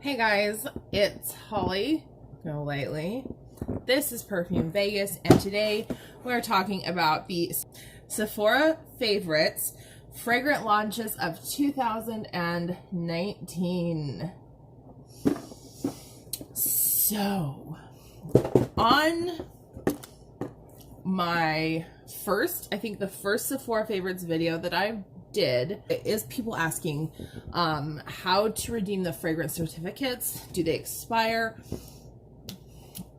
Hey guys, it's Holly, Go Lightly. This is Perfume Vegas, and today we're talking about the Sephora Favorites fragrant launches of 2019. So, on my first, I think the first Sephora Favorites video that I did is people asking how to redeem the fragrance certificates. Do they expire?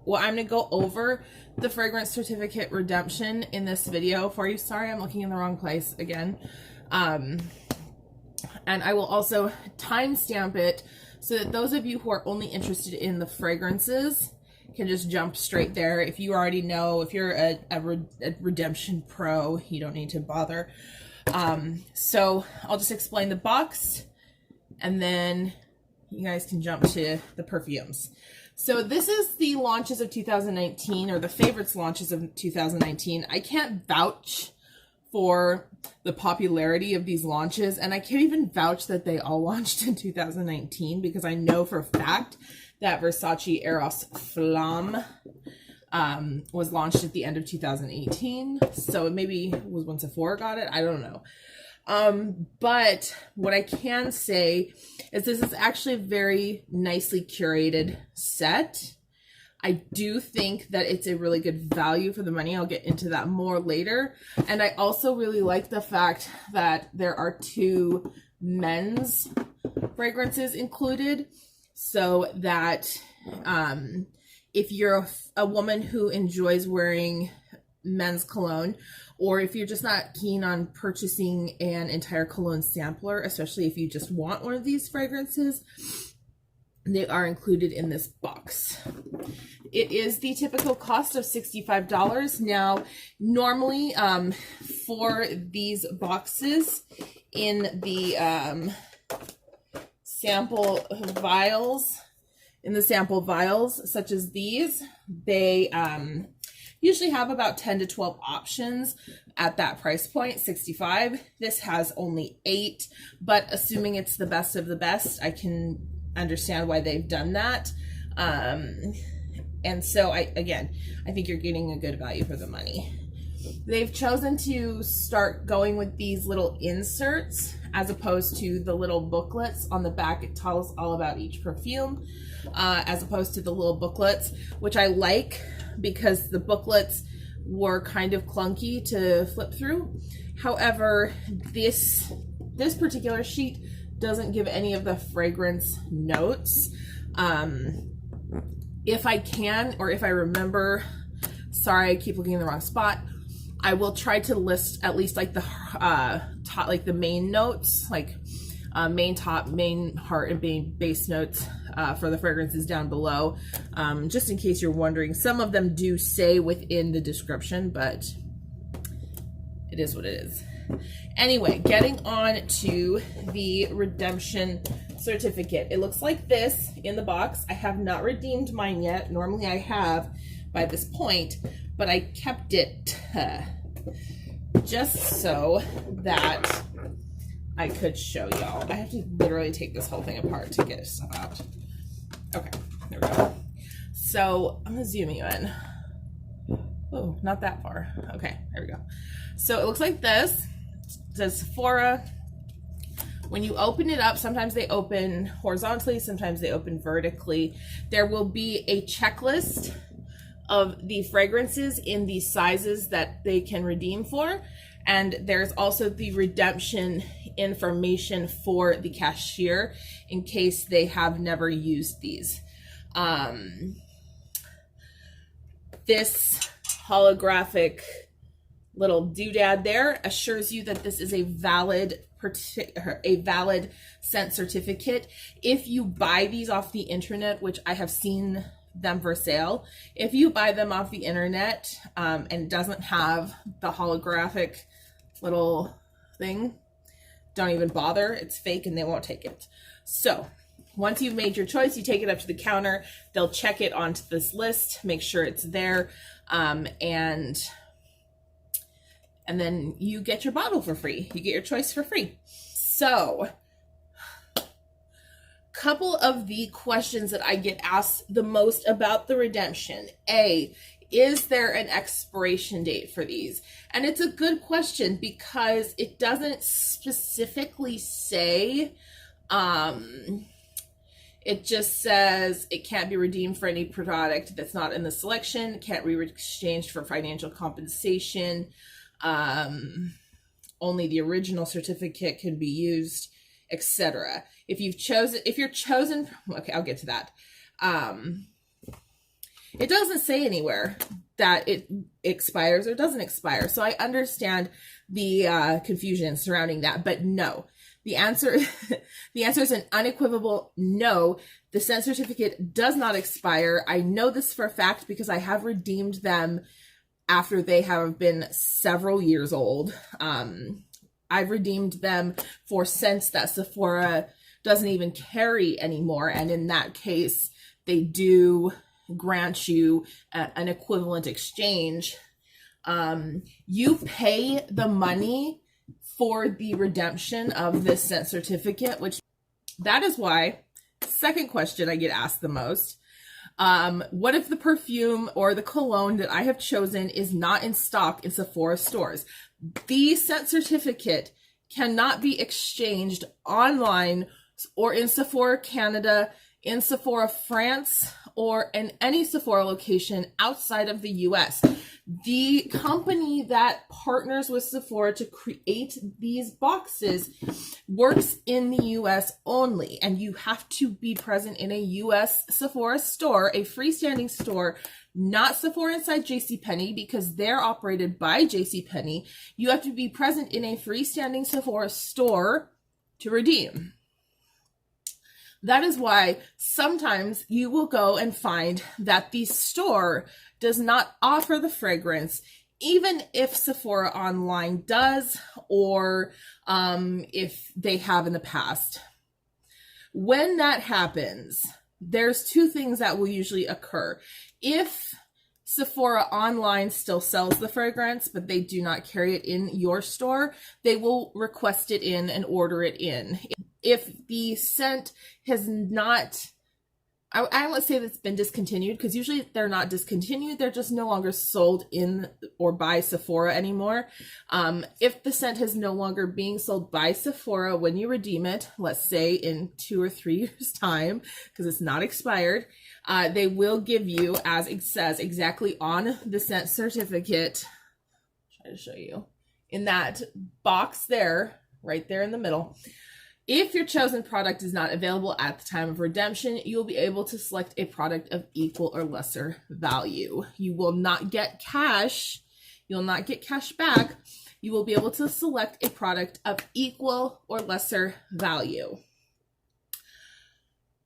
Well, I'm gonna go over the fragrance certificate redemption in this video for you. Sorry, I'm looking in the wrong place again. And I will also timestamp it so that those of you who are only interested in the fragrances can just jump straight there. If you already know, if you're a redemption pro, you don't need to bother. So I'll just explain the box and then you guys can jump to the perfumes. So this is the launches of 2019, or the favorites launches of 2019. I can't vouch for the popularity of these launches, and I can't even vouch that they all launched in 2019 because I know for a fact that Versace Eros Flamme was launched at the end of 2018. So it maybe was when Sephora got it. I don't know. But what I can say is this is actually a very nicely curated set. I do think that it's a really good value for the money. I'll get into that more later. And I also really like the fact that there are 2 men's fragrances included, so that if you're a woman who enjoys wearing men's cologne, or if you're just not keen on purchasing an entire cologne sampler, especially if you just want one of these fragrances, they are included in this box. It is the typical cost of $65. Now, normally for these boxes in the sample vials, such as these, they usually have about 10 to 12 options at that price point, $65. This has only 8, but assuming it's the best of the best, I can understand why they've done that. And so I think you're getting a good value for the money. They've chosen to start going with these little inserts as opposed to the little booklets on the back. It tells all about each perfume, as opposed to the little booklets, which I like because the booklets were kind of clunky to flip through. However, this particular sheet doesn't give any of the fragrance notes. If I can, or if I remember, sorry, I keep looking in the wrong spot, I will try to list at least like the top, like the main notes, like main top, main heart, and main base notes for the fragrances down below, just in case you're wondering. Some of them do say within the description, but it is what it is. Anyway, getting on to the redemption certificate. It looks like this in the box. I have not redeemed mine yet. Normally I have by this point, but I kept it just so that I could show y'all. I have to literally take this whole thing apart to get stuff out. Okay, there we go. So I'm gonna zoom you in. Oh, not that far. Okay, there we go. So it looks like this. It says Sephora. When you open it up, sometimes they open horizontally, sometimes they open vertically. There will be a checklist of the fragrances in the sizes that they can redeem for. And there's also the redemption information for the cashier in case they have never used these. This holographic little doodad there assures you that this is a valid scent certificate. If you buy these off the internet, which I have seen them for sale, if you buy them off the internet and doesn't have the holographic little thing, don't even bother. It's fake and they won't take it. So once you've made your choice, you take it up to the counter. They'll check it onto this list, make sure it's there, and then you get your bottle for free. You get your choice for free. So couple of the questions that I get asked the most about the redemption. A, is there an expiration date for these? And it's a good question because it doesn't specifically say. It just says it can't be redeemed for any product that's not in the selection, can't be exchanged for financial compensation. Only the original certificate can be used, etc. If you're chosen, okay, I'll get to that. It doesn't say anywhere that it expires or doesn't expire. So I understand the confusion surrounding that, but no. The answer is an unequivocal no. The scent certificate does not expire. I know this for a fact because I have redeemed them after they have been several years old. I've redeemed them for scents that Sephora doesn't even carry anymore. And in that case, they do grant you an equivalent exchange. You pay the money for the redemption of this scent certificate, which that is why, second question I get asked the most, what if the perfume or the cologne that I have chosen is not in stock in Sephora stores? The scent certificate cannot be exchanged online or in Sephora Canada, in Sephora France, or in any Sephora location outside of the US. The company that partners with Sephora to create these boxes works in the US only, and you have to be present in a US Sephora store, a freestanding store, not Sephora inside JCPenney, because they're operated by JCPenney. You have to be present in a freestanding Sephora store to redeem. That is why sometimes you will go and find that the store does not offer the fragrance, even if Sephora online does, or if they have in the past. When that happens, there's two things that will usually occur. If Sephora online still sells the fragrance, but they do not carry it in your store, they will request it in and order it in. If the scent has not, I won't say that's been discontinued, because usually they're not discontinued, they're just no longer sold in or by Sephora anymore. If the scent is no longer being sold by Sephora when you redeem it, let's say in 2 or 3 years time, because it's not expired, they will give you, as it says exactly on the scent certificate, I'll try to show you, in that box there, right there in the middle. If your chosen product is not available at the time of redemption, you'll be able to select a product of equal or lesser value. You will not get cash. You'll not get cash back. You will be able to select a product of equal or lesser value.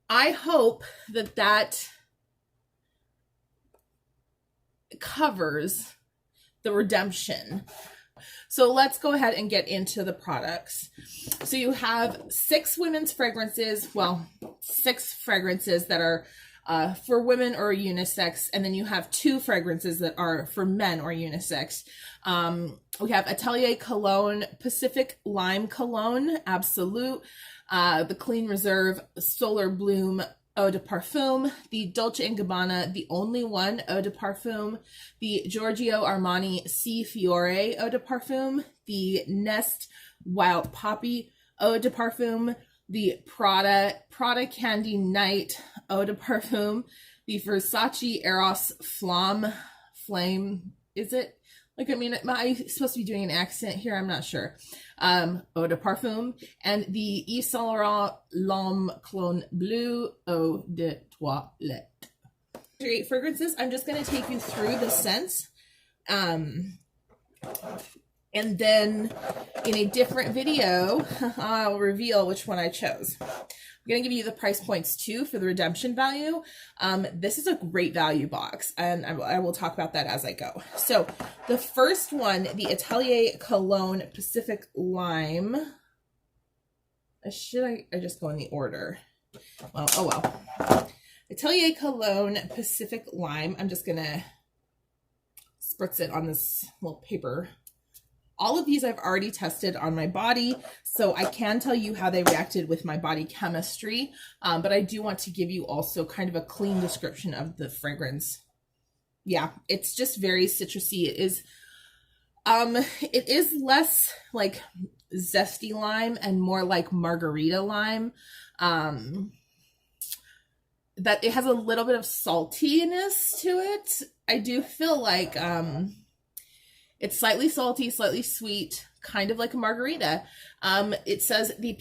I hope that that covers the redemption. So let's go ahead and get into the products. So you have 6 women's fragrances, well, 6 fragrances that are for women or unisex, and then you have 2 fragrances that are for men or unisex. We have Atelier Cologne, Pacific Lime Cologne, Absolue, the Clean Reserve Solar Bloom Eau de Parfum, the Dolce&Gabbana The Only One Eau de Parfum, the Giorgio Armani Fiori Eau de Parfum, the Nest Wild Poppy Eau de Parfum, the PRADA Candy Night Eau de Parfum, the Versace Eros Flame, is it? Like, I mean, am I supposed to be doing an accent here? I'm not sure. Eau de Parfum, and the Yves Saint Laurent L'Homme Clone Bleu Eau de Toilette. 8 fragrances. I'm just going to take you through the scents. And then in a different video, I'll reveal which one I chose. I'm going to give you the price points too for the redemption value. This is a great value box, and I will talk about that as I go. So the first one, the Atelier Cologne Pacific Lime. Should I just go in the order? Well, oh well. Atelier Cologne Pacific Lime. I'm just going to spritz it on this little paper All of these I've already tested on my body, so I can tell you how they reacted with my body chemistry, but I do want to give you also kind of a clean description of the fragrance. Yeah, it's just very citrusy. It is less like zesty lime and more like margarita lime. That it has a little bit of saltiness to it. I do feel like it's slightly salty, slightly sweet, kind of like a margarita. It says the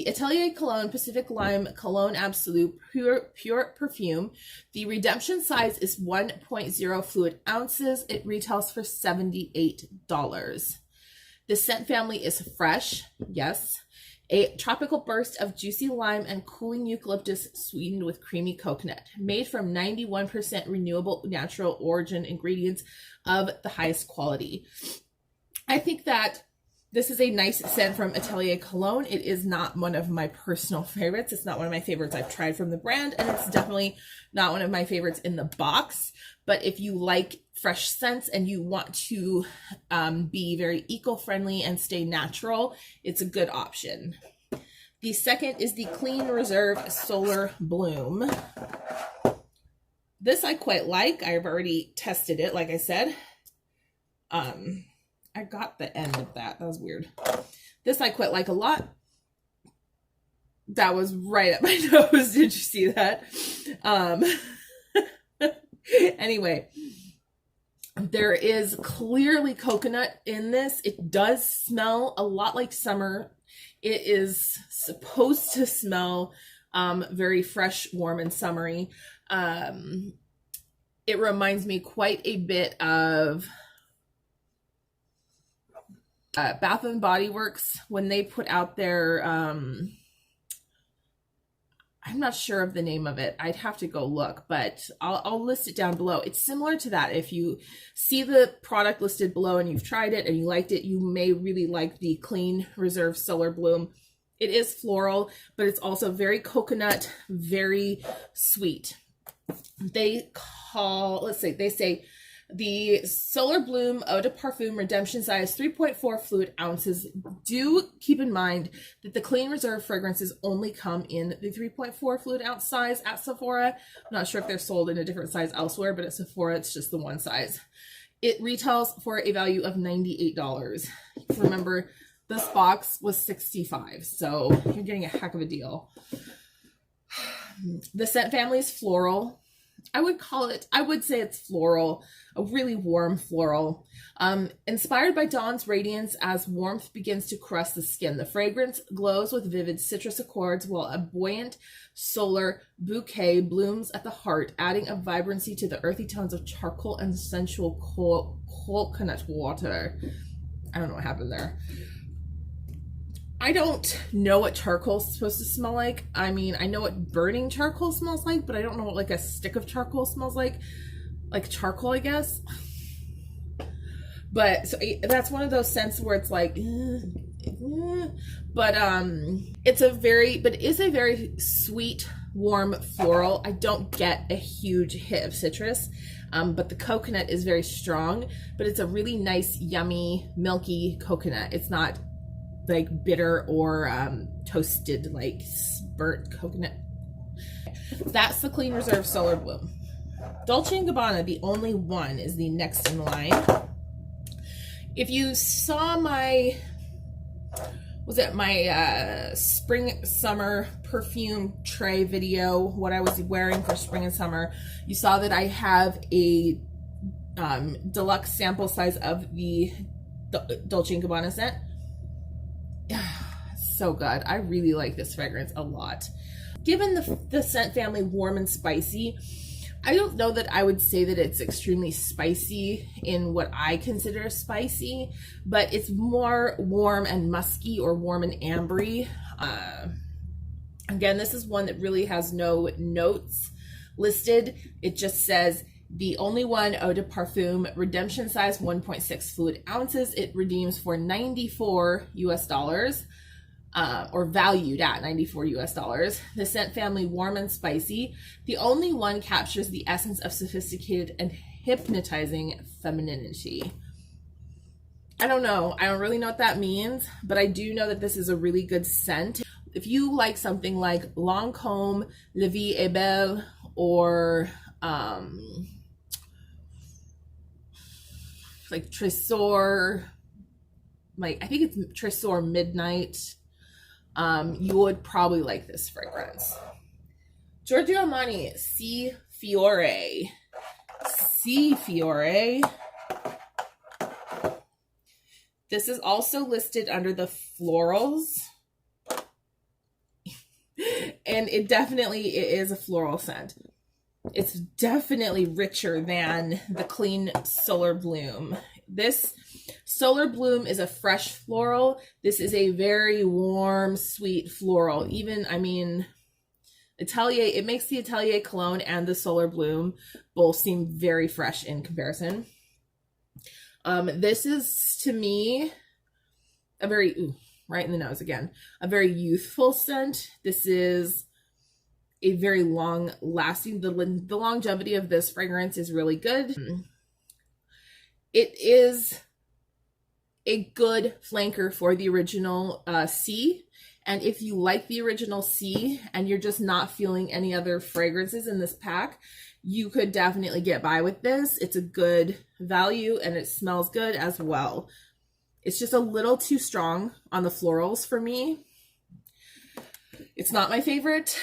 Atelier Cologne Pacific Lime Cologne Absolue Pure Perfume. The redemption size is 1.0 fluid ounces. It retails for $78. The scent family is fresh, yes. A tropical burst of juicy lime and cooling eucalyptus sweetened with creamy coconut. Made from 91% renewable natural origin ingredients of the highest quality. I think that this is a nice scent from Atelier Cologne. It is not one of my personal favorites. It's not one of my favorites I've tried from the brand, and it's definitely not one of my favorites in the box. But if you like fresh scents and you want to be very eco-friendly and stay natural, it's a good option. The second is the Clean Reserve Solar Bloom. This I quite like. I've already tested it, like I said. I got the end of that. That was weird. This I quite like a lot. That was right at my nose. Did you see that? Anyway, there is clearly coconut in this. It does smell a lot like summer. It is supposed to smell very fresh, warm, and summery. It reminds me quite a bit of Bath and Body Works when they put out their I'm not sure of the name of it. I'd have to go look, but I'll list it down below. It's similar to that. If you see the product listed below and you've tried it and you liked it, you may really like the Clean Reserve Solar Bloom. It is floral, but it's also very coconut, very sweet. They say the Solar Bloom Eau de Parfum redemption size 3.4 fluid ounces. Do keep in mind that the Clean Reserve fragrances only come in the 3.4 fluid ounce size at Sephora. I'm not sure if they're sold in a different size elsewhere, but at Sephora it's just the one size. It retails for a value of $98. Remember, this box was $65, so you're getting a heck of a deal. The scent family is floral. I would say it's floral, a really warm floral. Inspired by dawn's radiance as warmth begins to caress the skin. The fragrance glows with vivid citrus accords while a buoyant solar bouquet blooms at the heart, adding a vibrancy to the earthy tones of charcoal and sensual coconut water. I don't know what happened there. I don't know what charcoal is supposed to smell like. I mean, I know what burning charcoal smells like, but I don't know what like a stick of charcoal smells like. Like charcoal, I guess. But so that's one of those scents where it's like, but it is a very sweet, warm floral. I don't get a huge hit of citrus, but the coconut is very strong, but it's a really nice, yummy, milky coconut. It's not like bitter or toasted like burnt coconut. That's the Clean Reserve Solar Bloom. Dolce&Gabbana The Only One is the next in line. If you saw my spring summer perfume tray video, what I was wearing for spring and summer, you saw that I have a deluxe sample size of the Dolce&Gabbana scent. So good. I really like this fragrance a lot. Given the scent family warm and spicy, I don't know that I would say that it's extremely spicy in what I consider spicy, but it's more warm and musky or warm and ambery. Again, this is one that really has no notes listed. It just says The Only One Eau de Parfum, redemption size 1.6 fluid ounces. It redeems for $94 US, or valued at $94 US. The scent family warm and spicy. The Only One captures the essence of sophisticated and hypnotizing femininity. I don't know. I don't really know what that means, but I do know that this is a really good scent. If you like something like Lancôme, La Vie est Belle, or like Tresor, like I think it's Tresor Midnight, you would probably like this fragrance. Giorgio Armani, Si Fiore. Si Fiore. This is also listed under the florals. And it is a floral scent. It's definitely richer than the clean Solar Bloom. This Solar Bloom is a fresh floral. This is a very warm, sweet floral. Even, I mean, Atelier, it makes the Atelier Cologne and the Solar Bloom both seem very fresh in comparison. This is, to me, a very, right in the nose again, a very youthful scent. This is a very long lasting, the longevity of this fragrance is really good. It is a good flanker for the original C. And if you like the original C and you're just not feeling any other fragrances in this pack, you could definitely get by with this. It's a good value and it smells good as well. It's just a little too strong on the florals for me. It's not my favorite,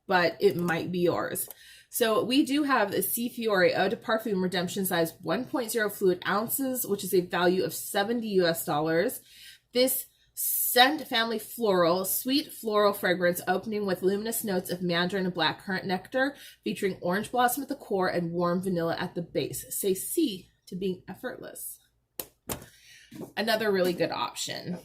but it might be yours. So we do have the Si Fiore Eau de Parfum Redemption Size 1.0 fluid ounces, which is a value of $70 US. This scent family floral, sweet floral fragrance opening with luminous notes of mandarin and blackcurrant nectar, featuring orange blossom at the core and warm vanilla at the base. Say si to being effortless. Another really good option.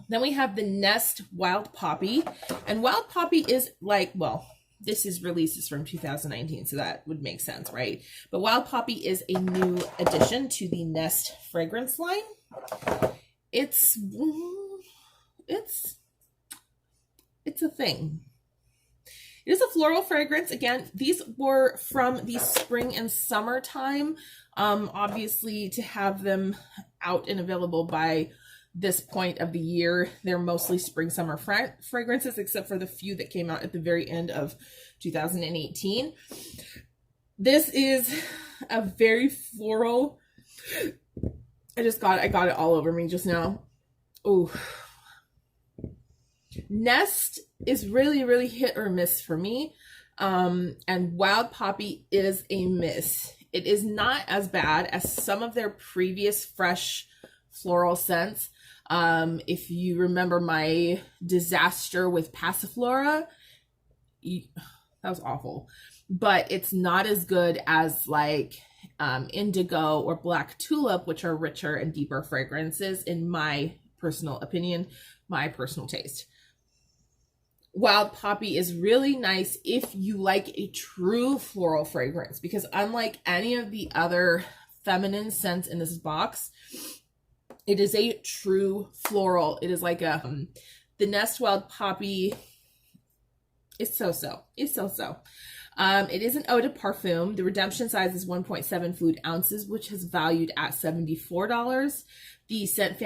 Then we have the Nest Wild Poppy. And Wild Poppy is like, well, this is releases from 2019, so that would make sense, right? But Wild Poppy is a new addition to the Nest fragrance line. It's a thing. It is a floral fragrance. Again, these were from the spring and summertime. Obviously, to have them out and available by this point of the year, they're mostly spring summer fragrances, except for the few that came out at the very end of 2018. This is a very floral. I got it all over me just now. Oh, Nest is really, really hit or miss for me. And Wild Poppy is a miss. It is not as bad as some of their previous fresh floral scents. If you remember my disaster with Passiflora, that was awful. But it's not as good as like Indigo or Black Tulip, which are richer and deeper fragrances in my personal opinion, my personal taste. Wild Poppy is really nice if you like a true floral fragrance, because unlike any of the other feminine scents in this box, it is a true floral. It is like the Nest Wild Poppy. It's so-so. It's so-so. It is an eau de parfum. The redemption size is 1.7 fluid ounces, which is valued at $74. The scent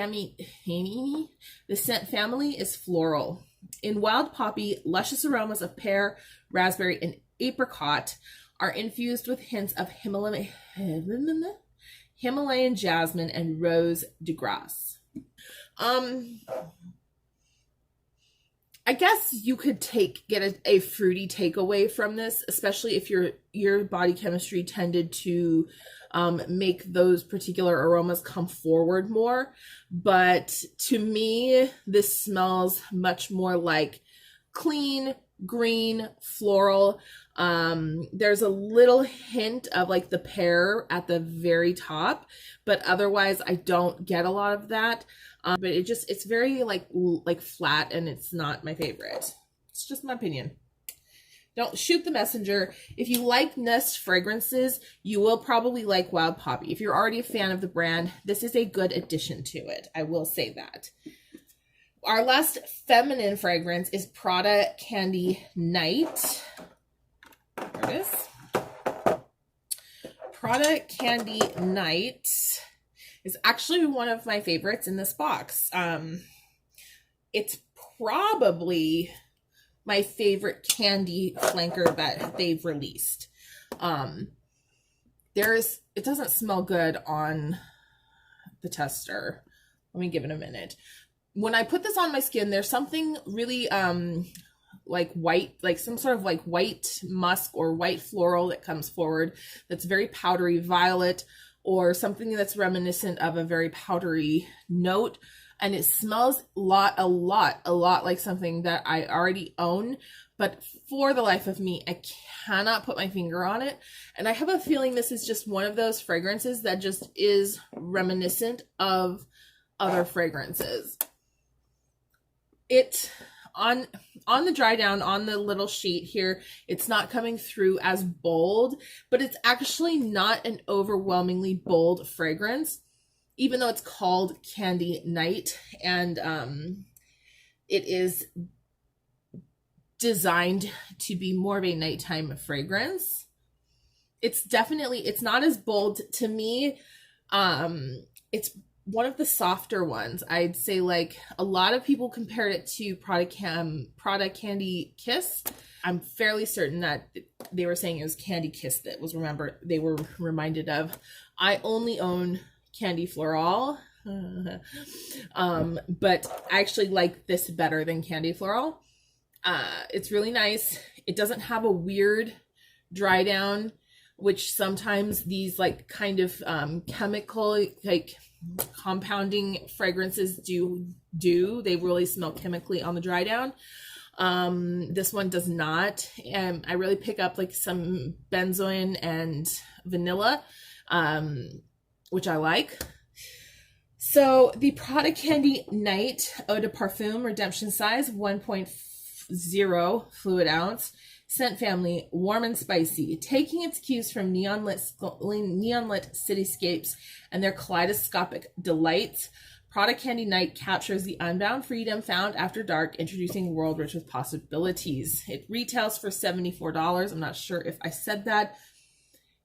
family is floral. In Wild Poppy, luscious aromas of pear, raspberry, and apricot are infused with hints of Himalayan jasmine and rose de grace. I guess you could get a fruity takeaway from this, especially if your body chemistry tended to make those particular aromas come forward more. But to me, this smells much more like clean, green, floral. There's a little hint of like the pear at the very top, but otherwise I don't get a lot of that. But it's very like flat, and it's not my favorite. It's just my opinion. Don't shoot the messenger. If you like Nest fragrances, you will probably like Wild Poppy. If you're already a fan of the brand, this is a good addition to it. I will say that. Our last feminine fragrance is Prada Candy Night. There it is. Prada Candy Night. is actually one of my favorites in this box. It's probably my favorite candy flanker that they've released. It doesn't smell good on the tester. Let me give it a minute. When I put this on my skin, there's something really like white, like some sort of like white musk or white floral that comes forward that's very powdery violet, or something that's reminiscent of a very powdery note. And it smells a lot like something that I already own, but for the life of me, I cannot put my finger on it. And I have a feeling this is just one of those fragrances that just is reminiscent of other fragrances. It, on the dry down, on the little sheet here, it's not coming through as bold, but it's actually not an overwhelmingly bold fragrance, even though it's called Candy Night, and it is designed to be more of a nighttime fragrance. It's not as bold to me. It's one of the softer ones. I'd say, like, a lot of people compared it to PRADA Candy Kiss. I'm fairly certain that they were saying it was Candy Kiss that was they were reminded of. I only own Candy Floral, but I actually like this better than Candy Floral. It's really nice. It doesn't have a weird dry down, which sometimes these like kind of chemical, like compounding fragrances do. They really smell chemically on the dry down. This one does not. I really pick up like some benzoin and vanilla, which I like. So the PRADA Candy Night Eau de Parfum redemption size, 1.0 fluid ounce. Scent family, warm and spicy, taking its cues from neon lit cityscapes and their kaleidoscopic delights. PRADA Candy Night captures the unbound freedom found after dark, introducing a world rich with possibilities. It retails for $74. I'm not sure if I said that.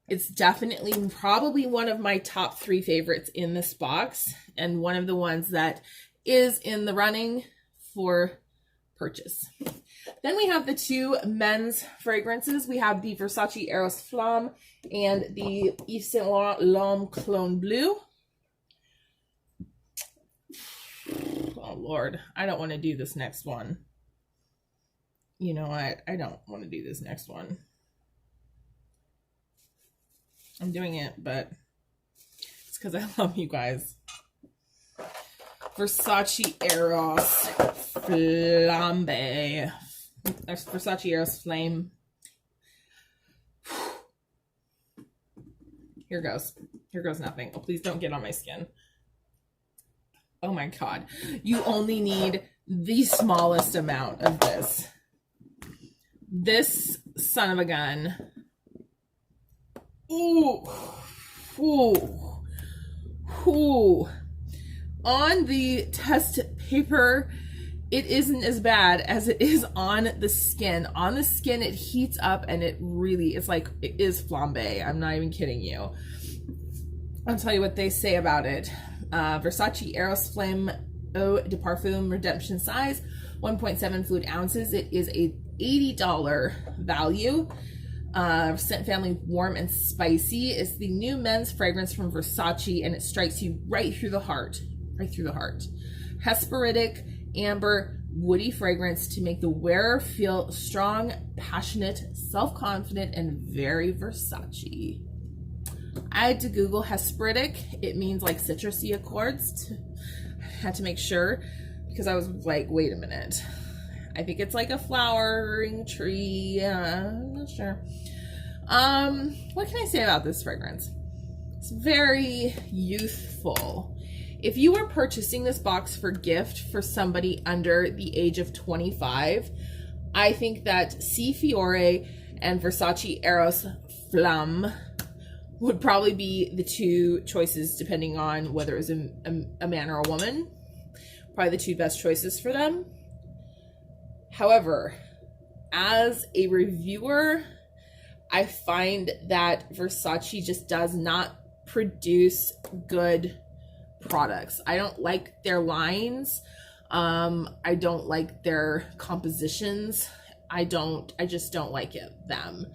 It's definitely probably one of my top 3 favorites in this box, and one of the ones that is in the running for purchase. Then we have the 2 men's fragrances. We have the Versace Eros Flamme and the Yves Saint Laurent L'Homme Cologne Bleue. Oh Lord, I don't want to do this next one. You know what? I don't want to do this next one. I'm doing it, but it's because I love you guys. Versace Eros Flambe. Versace Eros Flame. Here goes. Here goes nothing. Oh, please don't get on my skin. Oh my God. You only need the smallest amount of this. This son of a gun. Ooh. Ooh. Ooh. On the test paper, it isn't as bad as it is on the skin. On the skin, it heats up and it really is like, it is flambe. I'm not even kidding you. I'll tell you what they say about it. Versace Eros Flamme Eau de Parfum redemption size, 1.7 fluid ounces. It is a $80 value. Scent family, warm and spicy. It's the new men's fragrance from Versace, and it strikes you right through the heart. Right through the heart. Hesperidic, amber, woody fragrance to make the wearer feel strong, passionate, self-confident, and very Versace. I had to Google Hesperidic. It means like citrusy accords. I had to make sure, because I was like, wait a minute. I think it's like a flowering tree. I'm not sure. What can I say about this fragrance? It's very youthful. If you were purchasing this box for gift for somebody under the age of 25, I think that Fiori and Versace Eros Flamme would probably be the 2 choices, depending on whether it was a man or a woman. Probably the 2 best choices for them. However, as a reviewer, I find that Versace just does not produce good products. I don't like their lines. I don't like their compositions. I just don't like them.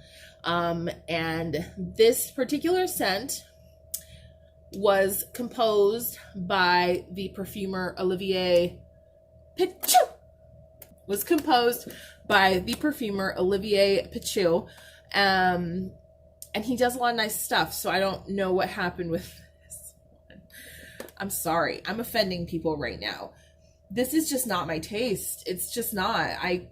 And this particular scent was composed by the perfumer Olivier Pichou. And he does a lot of nice stuff, so I don't know what happened with this one. I'm sorry, I'm offending people right now. This is just not my taste. It's just not. I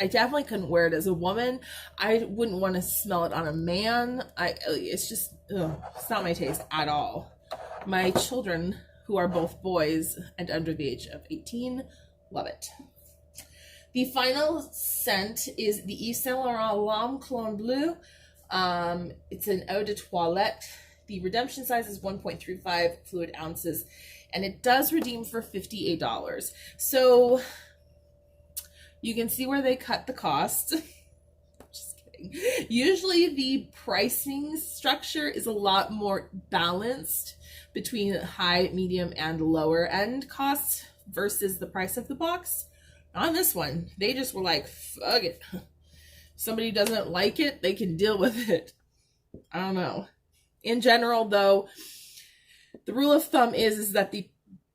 definitely couldn't wear it as a woman. I wouldn't want to smell it on a man. It's just, it's not my taste at all. My children, who are both boys and under the age of 18, love it. The final scent is the Yves Saint Laurent L'Homme Cologne Bleue. It's an eau de toilette. The redemption size is 1.35 fluid ounces, and it does redeem for $58. So you can see where they cut the cost. Just kidding. Usually the pricing structure is a lot more balanced between high, medium, and lower end costs versus the price of the box. On this one, they just were like, fuck it. If somebody doesn't like it, they can deal with it. I don't know. In general, though, the rule of thumb is that the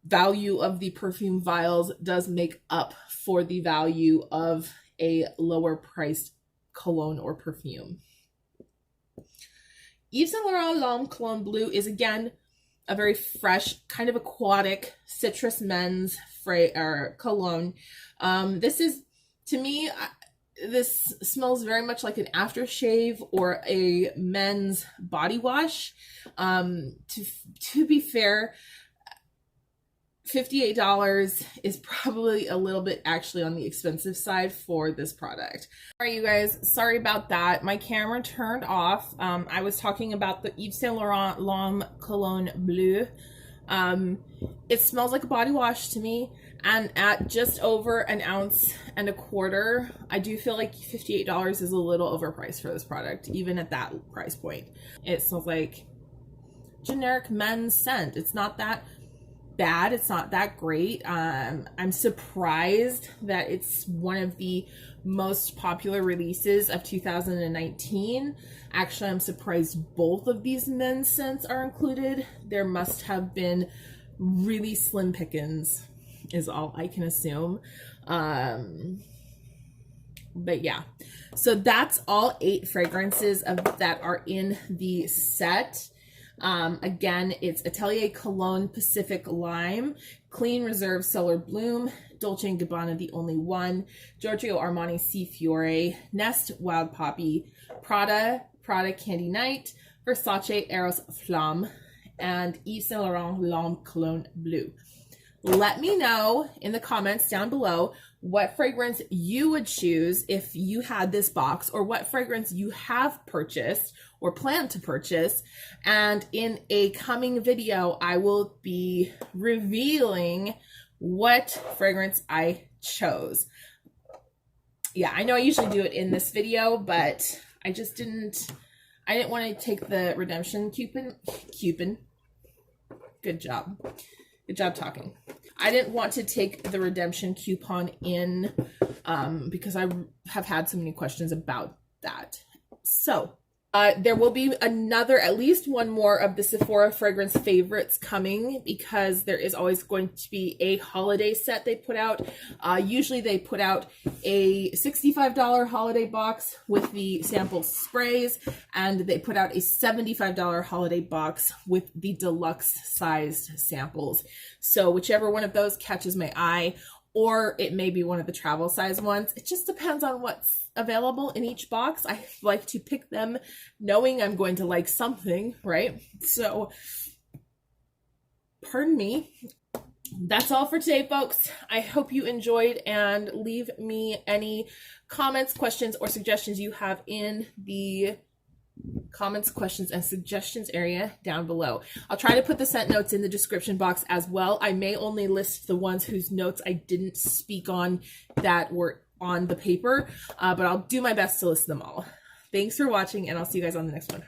value of the perfume vials does make up for the value of a lower priced cologne or perfume. Yves Saint Laurent L'Homme Cologne Bleue is, again, a very fresh, kind of aquatic citrus men's cologne. This is, to me, this smells very much like an aftershave or a men's body wash. To be fair, $58 is probably a little bit actually on the expensive side for this product. All right, you guys, sorry about that. My camera turned off. I was talking about the Yves Saint Laurent L'Homme Cologne Bleue. It smells like a body wash to me, and at just over 1.25 ounces, I do feel like $58 is a little overpriced for this product, even at that price point. It smells like generic men's scent. It's not that bad, it's not that great. I'm surprised that it's one of the most popular releases of 2019. Actually, I'm surprised both of these men's scents are included. There must have been really slim pickings, is all I can assume. But yeah, so that's all 8 fragrances that are in the set. Again, it's Atelier Cologne Pacific Lime, Clean Reserve Cellar Bloom, Dolce&Gabbana The Only One, Giorgio Armani Sea Fiori, Nest Wild Poppy, PRADA Candy Night, Versace Eros Flamme, and Yves Saint Laurent L'Homme Cologne Bleue. Let me know in the comments down below what fragrance you would choose if you had this box, or what fragrance you have purchased or plan to purchase. And in a coming video, I will be revealing what fragrance I chose. Yeah, I know I usually do it in this video, but I didn't want to take the redemption coupon. Good job. Good job talking. I didn't want to take the redemption coupon in because I have had so many questions about that. So there will be at least one more of the Sephora Fragrance Favorites coming, because there is always going to be a holiday set they put out. Usually they put out a $65 holiday box with the sample sprays, and they put out a $75 holiday box with the deluxe sized samples. So whichever one of those catches my eye, or it may be one of the travel size ones. It just depends on what's available in each box. I like to pick them knowing I'm going to like something, right? So, pardon me. That's all for today, folks. I hope you enjoyed, and leave me any comments, questions, or suggestions you have in the comments, questions, and suggestions area down below. I'll try to put the scent notes in the description box as well. I may only list the ones whose notes I didn't speak on that were on the paper, but I'll do my best to list them all. Thanks for watching, and I'll see you guys on the next one.